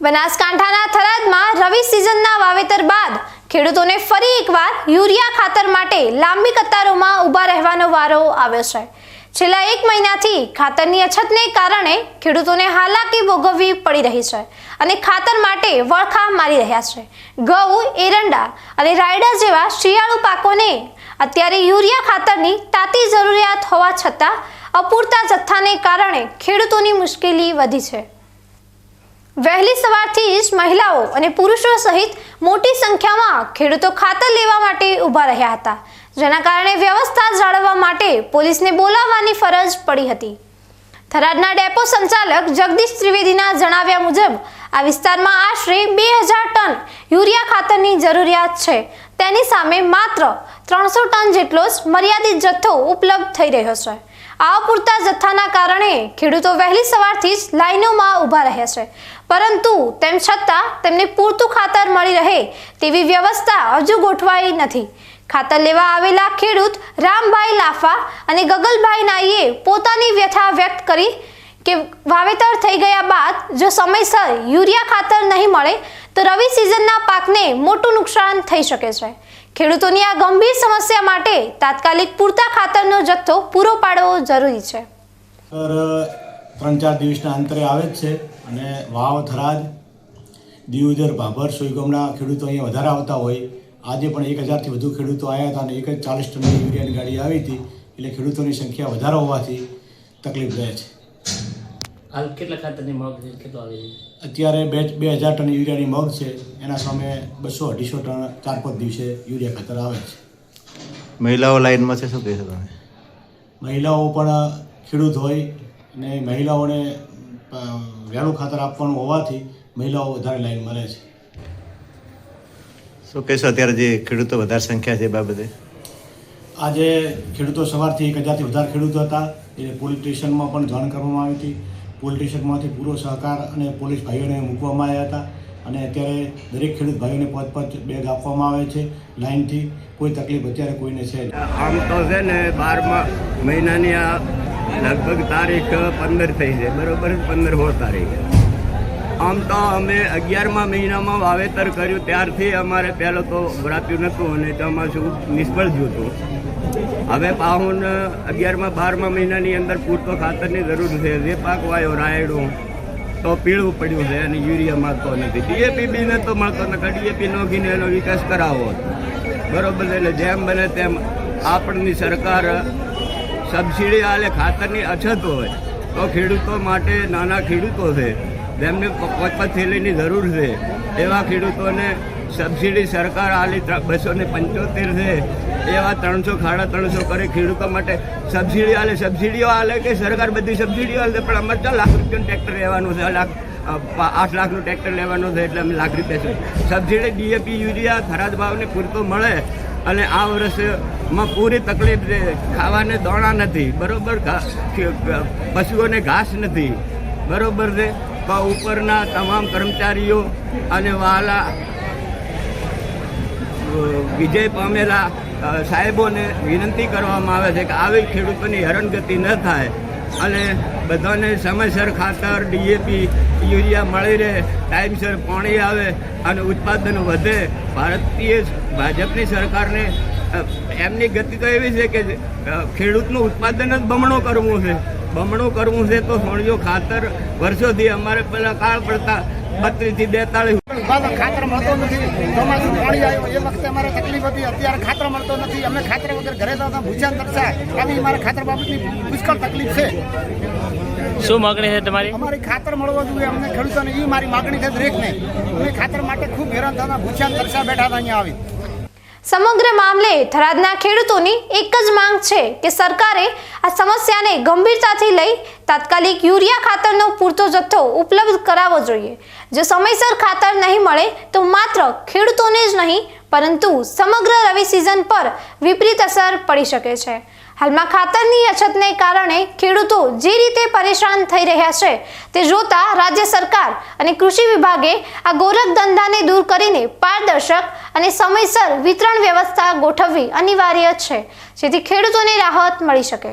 બનાસકાંઠાના થરાદમાં રવિ સિઝનના વાવેતર બાદ ખેડૂતોને ફરી એકવાર યુરિયા ખાતર માટે લાંબી કતારોમાં ઊભા રહેવાનો વારો આવ્યો છે। છેલ્લા 1 મહિનાથી ખાતરની અછતને કારણે ખેડૂતોને હાલાકી ભોગવવી પડી રહી છે અને ખાતર માટે વળખા મારી રહ્યા છે। ઘઉં, એરંડા અને રાયડા જેવા શિયાળુ પાકોને અત્યારે યુરિયા ખાતરની તાતી જરૂરિયાત હોવા છતાં અપૂરતા જથ્થાને કારણે ખેડૂતોની મુશ્કેલી વધી છે। વહેલી સવારથી જ મહિલાઓ અને પુરુષો સહિત મોટી સંખ્યામાં ખેડૂતો ખાતર લેવા માટે ઊભા રહ્યા હતા, જેના કારણે વ્યવસ્થા જાળવવા માટે પોલીસને બોલાવવાની ફરજ પડી હતી। થરાદના ડેપો સંચાલક જગદીશ ત્રિવેદીના જણાવ્યા મુજબ આ વિસ્તારમાં આશરે 2000 ટન યુરિયા ખાતરની જરૂરિયાત છે, તેની સામે માત્ર 300 ટન જેટલો જ મર્યાદિત જથ્થો ઉપલબ્ધ થઈ રહ્યો છે। આ અપૂરતા જથ્થાના કારણે ખેડૂતો વહેલી સવારથી જ લાઈનોમાં ઊભા રહ્યા છે, પરંતુ તેમ છતાં તેમને પૂરતું ખાતર મળી રહે તેવી વ્યવસ્થા હજુ ગોઠવાઈ નથી। ખાતર લેવા આવેલા ખેડૂત રામભાઈ લાફા અને ગગલભાઈ નાઈએ પોતાની વ્યથા વ્યક્ત કરી કે વાવેતર થઈ ગયા બાદ જો સમયસર યુરિયા ખાતર નહીં મળે તો રવિ સિઝનના પાકને મોટું નુકસાન થઈ શકે છે। ખેડૂતોની આ ગંભીર સમસ્યા માટે તાત્કાલિક પૂરતા ખાતરનો જથ્થો પૂરો પાડવો જરૂરી છે। 3-4 દિવસના અંતરે આવે છે અને વાવ, થરાદ, દિયોદર, ભાભર, સોયગામના ખેડૂતો અહીંયા વધારે આવતા હોય। આજે પણ 1000થી વધુ ખેડૂતો આવ્યા હતા અને 40 ટનની યુરિયાની ગાડી આવી હતી, એટલે ખેડૂતોની સંખ્યા વધારે હોવાથી તકલીફ રહે છે। હાલ કેટલા ખાતરની મગ છે, કેટલો આવે છે? અત્યારે 2000 ટન યુરિયાની મગ છે, એના સામે 200-250 ટન 4-5 દિવસે યુરિયા ખાતર આવે છે। મહિલાઓ લાઈનમાં છે, શું કહેશો તમે? મહિલાઓ પણ ખેડૂત હોય અને મહિલાઓને વહેલું ખાતર આપવાનું હોવાથી મહિલાઓ વધારે લાઈનમાં રહે છે। શું કહેશો અત્યારે જે ખેડૂતો વધારે સંખ્યા છે બાબતે? આજે ખેડૂતો સવારથી 1000થી વધારે ખેડૂતો હતા, એટલે પોલીસ સ્ટેશનમાં પણ જાણ કરવામાં આવી હતી। પોલીસ સ્ટેશનમાંથી પૂરો સહકાર અને પોલીસ ભાઈઓને મૂકવામાં આવ્યા હતા અને અત્યારે દરેક ખેડૂત ભાઈઓને 5-5 બેગ આપવામાં આવે છે લાઇનથી। કોઈ તકલીફ અત્યારે કોઈને છે। આમ તો છે ને 12મા મહિનાની આ લગભગ તારીખ 15 થઈ છે, બરાબર? 15-16 તારીખે આમ તો અમે 11મા મહિનામાં વાવેતર કર્યું ત્યારથી અમારે પહેલો તો ભરાતું નહોતું અને ચોમાસું નિષ્ફળ ગયું હતું। હવે પાહુન 11મા 12મા મહિનાની અંદર પૂરતો ખાતરની જરૂર છે। જે પાક વાયો રાયડું તો પીળું પડ્યું છે અને યુરિયા મળતો નથી। ડીએપી બીને તો મળતો નથી, ડીએપી નોખીને એનો વિકાસ કરાવો, બરાબર? એટલે જેમ બને તેમ આપણની સરકાર સબસિડી આલે। ખાતરની અછત હોય તો ખેડૂતો માટે, નાના ખેડૂતો છે જેમને 5-5 થેલીની જરૂર છે, એવા ખેડૂતોને સબસિડી સરકાર આલી 275 છે, એવા 300-350 કરે ખેડૂતો માટે સબસિડી આલે। સબસિડીઓ આલે કે સરકાર બધી સબસિડીઓ આલે, પણ અમારે 4 લાખ રૂપિયાનું ટ્રેક્ટર લેવાનું છે, 8 લાખનું ટ્રેક્ટર લેવાનું છે, એટલે અમે લાખ રૂપિયા સબસિડી ડીએપી યુરિયા થરાદ ભાવને પૂરતો મળે। અને આ વર્ષમાં પૂરી તકલીફ છે, ખાવાને દોણા નથી, બરાબર? પશુઓને ઘાસ નથી, બરાબર છે? તો ઉપરના તમામ કર્મચારીઓ અને વહાલા વિજય પામેલા સાહેબોને વિનંતી કરવામાં આવે છે કે આવી ખેડૂતોની હેરાનગતિ ન થાય અને બધાને સમયસર ખાતર, ડીએપી, યુરિયા મળી રહે, ટાઈમસર પાણી આવે અને ઉત્પાદન વધે। ભારતીય ભાજપની સરકારને એમની ગતિ તો એવી છે કે ખેડૂતનું ઉત્પાદન જ બમણું કરવું છે। બમણું કરવું છે તો સોણિયો ખાતર વર્ષોથી અમારે પેલા કાળ પડતા 32 થી 42 ખાતર મળતો નથી। ચોમાસું પાણી આવ્યું એ વખતે અમારે તકલીફ હતી, અત્યારે ખાતર મળતો નથી। અમે ખાતર વગર ઘરે જતા ભૂખ્યા તરસાય, આવી અમારે ખાતર બાબતની પુષ્કળ તકલીફ છે। શું માગણી છે તમારી? અમારી ખાતર મળવો જોઈએ અમને ખેડૂતોને, એ મારી માગણી છે દરેકને। અમે ખાતર માટે ખૂબ હેરાન થતા, ભૂખ્યા તરસા બેઠા હતા અહીંયા આવી। સમગ્ર મામલે થરાદના ખેડૂતોની એક જ માંગ છે કે સરકારે આ સમસ્યાને ગંભીરતાથી લઈ તાત્કાલિક યુરિયા ખાતરનો પૂરતો જથ્થો ઉપલબ્ધ કરાવવો જોઈએ। જો સમયસર ખાતર નહીં મળે તો માત્ર ખેડૂતોને જ નહીં પરંતુ સમગ્ર રવિ સિઝન પર વિપરીત અસર પડી શકે છે। હાલમાં ખાતરની અછતને કારણે ખેડૂતો જે રીતે પરેશાન થઈ રહ્યા છે તે જોતા રાજ્ય સરકાર અને કૃષિ વિભાગે આ ગોરખ ધંધાને દૂર કરીને પારદર્શક અને સમયસર વિતરણ વ્યવસ્થા ગોઠવવી અનિવાર્ય છે, જેથી ખેડૂતોને રાહત મળી શકે।